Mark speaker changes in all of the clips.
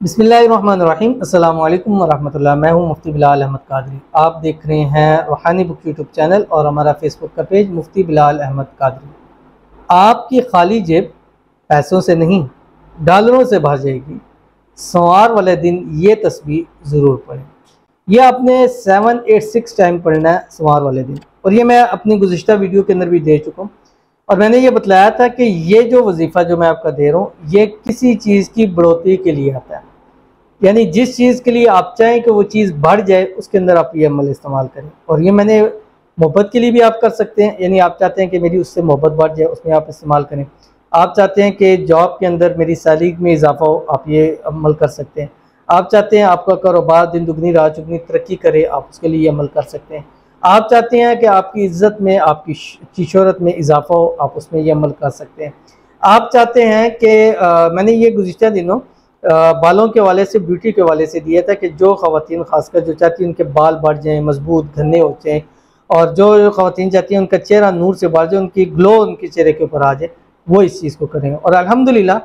Speaker 1: बिस्मिल्लाहिर्रहमानिर्रहीम। अस्सलाम वालेकुम वरहमतुल्लाह। मैं हूं मुफ्ती बिलाल अहमद कादरी। आप देख रहे हैं रूहानी बुक यूट्यूब चैनल और हमारा फेसबुक का पेज मुफ्ती बिलाल अहमद कादरी। आपकी खाली जेब पैसों से नहीं डॉलरों से भर जाएगी। सोमवार वाले दिन ये तस्बीह ज़रूर पढ़ें। यह आपने 786 टाइम पढ़ना है सोमवार वाले दिन, और ये मैं अपनी गुज़िश्ता वीडियो के अंदर भी दे चुका हूँ। और मैंने ये बतलाया था कि ये जो वजीफ़ा जो मैं आपका दे रहा हूँ ये किसी चीज़ की बढ़ोतरी के लिए आता है, यानी जिस चीज़ के लिए आप चाहें कि वो चीज़ बढ़ जाए उसके अंदर आप ये अमल इस्तेमाल करें। और ये मैंने मोहब्बत के लिए भी आप कर सकते हैं, यानी आप चाहते हैं कि मेरी उससे मोहब्बत बढ़ जाए, उसमें आप इस्तेमाल करें। आप चाहते हैं कि जॉब के अंदर मेरी सैलरी में इजाफा हो, आप ये अमल कर सकते हैं। आप चाहते हैं आपका कारोबार दिन दुगनी रात चुगनी तरक्की करे, आप उसके लिए अमल कर सकते हैं। आप चाहते हैं कि आपकी इज़्ज़त में आपकी शोहरत में इजाफा हो, आप उसमें ये अमल कर सकते हैं। आप चाहते हैं कि मैंने ये गुज़िश्ता दिनों बालों के हवाले से ब्यूटी के हवाले से दिया था कि जो ख़वातीन खासकर जो चाहती हैं उनके बाल बढ़ जाएँ, मजबूत घने हो जाएँ, और जो ख़वातीन चाहती हैं उनका चेहरा नूर से बढ़ जाए, उनकी ग्लो उनके चेहरे के ऊपर आ जाए, वो इस चीज़ को करें। और अल्हम्दुलिल्लाह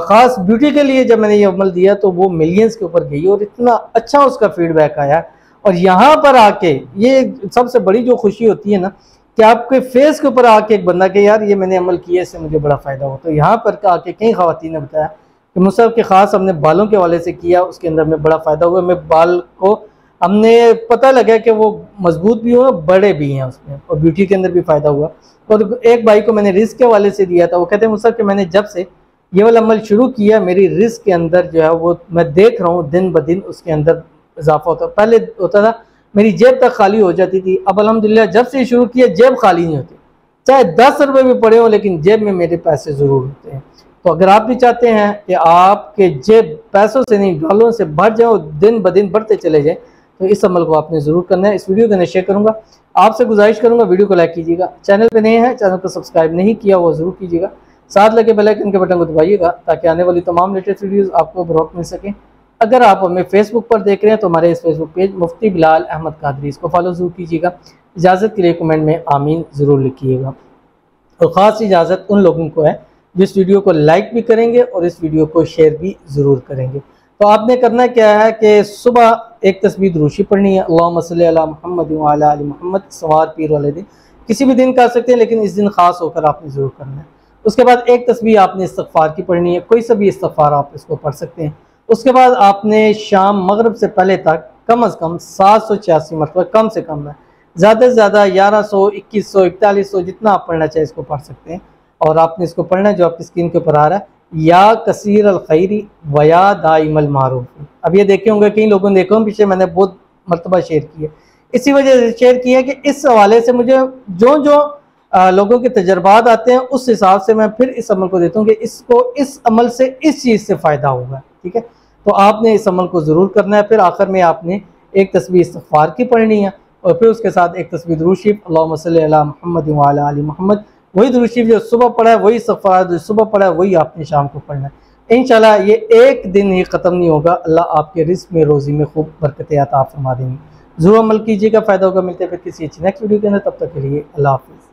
Speaker 1: ख़ास ब्यूटी के लिए जब मैंने ये अमल दिया तो वो मिलियंस के ऊपर गई और इतना अच्छा उसका फीडबैक आया। और यहाँ पर आके ये सबसे बड़ी जो खुशी होती है ना कि आपके फेस के ऊपर आके एक बंदा के यार ये मैंने अमल किया, इससे मुझे बड़ा फ़ायदा हो। तो यहाँ पर आके कई ख़वातीन ने बताया कि मुझसे के ख़ास हमने बालों के हवाले से किया, उसके अंदर में बड़ा फ़ायदा हुआ। मैं बाल को हमने पता लगा कि वो मजबूत भी हुए, बड़े भी हैं उसमें, और ब्यूटी के अंदर भी फ़ायदा हुआ। और एक भाई को मैंने रिस्क के हवाले से दिया था, वो कहते हैं मुझसे कि मैंने जब से ये वाला अमल शुरू किया मेरी रिस्क के अंदर जो है वो मैं देख रहा हूँ दिन ब दिन उसके अंदर इजाफा होता। पहले होता था मेरी जेब तक खाली हो जाती थी, अब अल्हम्दुलिल्लाह जब से शुरू किया जेब खाली नहीं होती, चाहे 10 रुपये भी पड़े हो लेकिन जेब में मेरे पैसे ज़रूर होते हैं। तो अगर आप भी चाहते हैं कि आपके जेब पैसों से नहीं डॉलरों से भर जाए, दिन ब दिन बढ़ते चले जाए, तो इस अमल को आपने ज़रूर करना है। इस वीडियो को मैं शेयर करूँगा, आपसे गुजारिश करूँगा वीडियो को लाइक कीजिएगा। चैनल पे नए हैं, चैनल को सब्सक्राइब नहीं किया वो ज़रूर कीजिएगा। साथ लगे बेल आइकन के बटन को दबाइएगा ताकि आने वाली तमाम लेटेस्ट वीडियोज़ आपको बर वक्त मिल सकें। अगर आप हमें फेसबुक पर देख रहे हैं तो हमारे इस फेसबुक पेज मुफ्ती बिलाल अहमद कादरी, इसको फॉलो ज़रूर कीजिएगा। इजाज़त के लिए कमेंट में आमीन ज़रूर लिखिएगा। और ख़ास इजाज़त उन लोगों को है जिस वीडियो को लाइक भी करेंगे और इस वीडियो को शेयर भी ज़रूर करेंगे। तो आपने करना क्या है कि सुबह एक तस्बीह दुरूशी पढ़नी है, अल्लाहुम्मा सल्ली अला मुहम्मद व अला आलि मुहम्मद। सवार पीर वाले दिन किसी भी दिन कर सकते हैं लेकिन इस दिन ख़ास होकर आपने ज़रूर करना है। उसके बाद एक तस्बीह आपने इस्तग़फ़ार की पढ़नी है, कोई सा भी इस्तग़फ़ार आप इसको पढ़ सकते हैं। उसके बाद आपने शाम मगरिब से पहले तक कम अज़ कम 786 मरतबा, कम से कम है, ज़्यादा से ज़्यादा 1100, 2100, 4100 जितना आप पढ़ना चाहें इसको पढ़ सकते हैं। और आपने इसको पढ़ना है जो आपकी स्क्रीन के ऊपर आ रहा है, या कसीर अल खैरी व या दाइमल मारूफ। अब ये देखे होंगे कई लोगों ने देखा, पीछे मैंने बहुत मरतबा शेयर किया, इसी वजह से शेयर किया कि इस हवाले से मुझे जो जो लोगों के तजर्बात आते हैं उस हिसाब से मैं फिर इस अमल को देता हूँ कि इसको इस अमल से इस चीज़ से फ़ायदा होगा। ठीक है, तो आपने इस अमल को ज़रूर करना है। फिर आखिर में आपने एक तस्बीह इस्तग़फ़ार की पढ़नी है और फिर उसके साथ एक तस्बीह दुरूद शरीफ, अल्लाहुम्मा सल्ली अला मुहम्मद व अला आलि मुहम्मद। वही दुरूद शरीफ जो सुबह पढ़ा है, वही इस्तग़फ़ार जो सुबह पढ़ा है वही आपने शाम को पढ़ना है। इंशाल्लाह ये एक दिन ही ख़त्म नहीं होगा, अल्लाह आपके रिज़्क़ में रोज़ी में खूब बरकतें अता फरमा देंगे। ज़रूर अमल कीजिएगा, फ़ायदा होगा। मिलते हैं फिर किसी अच्छी नेक्स्ट वीडियो के अंदर, तब तक के लिए अल्लाह हाफ़िज़।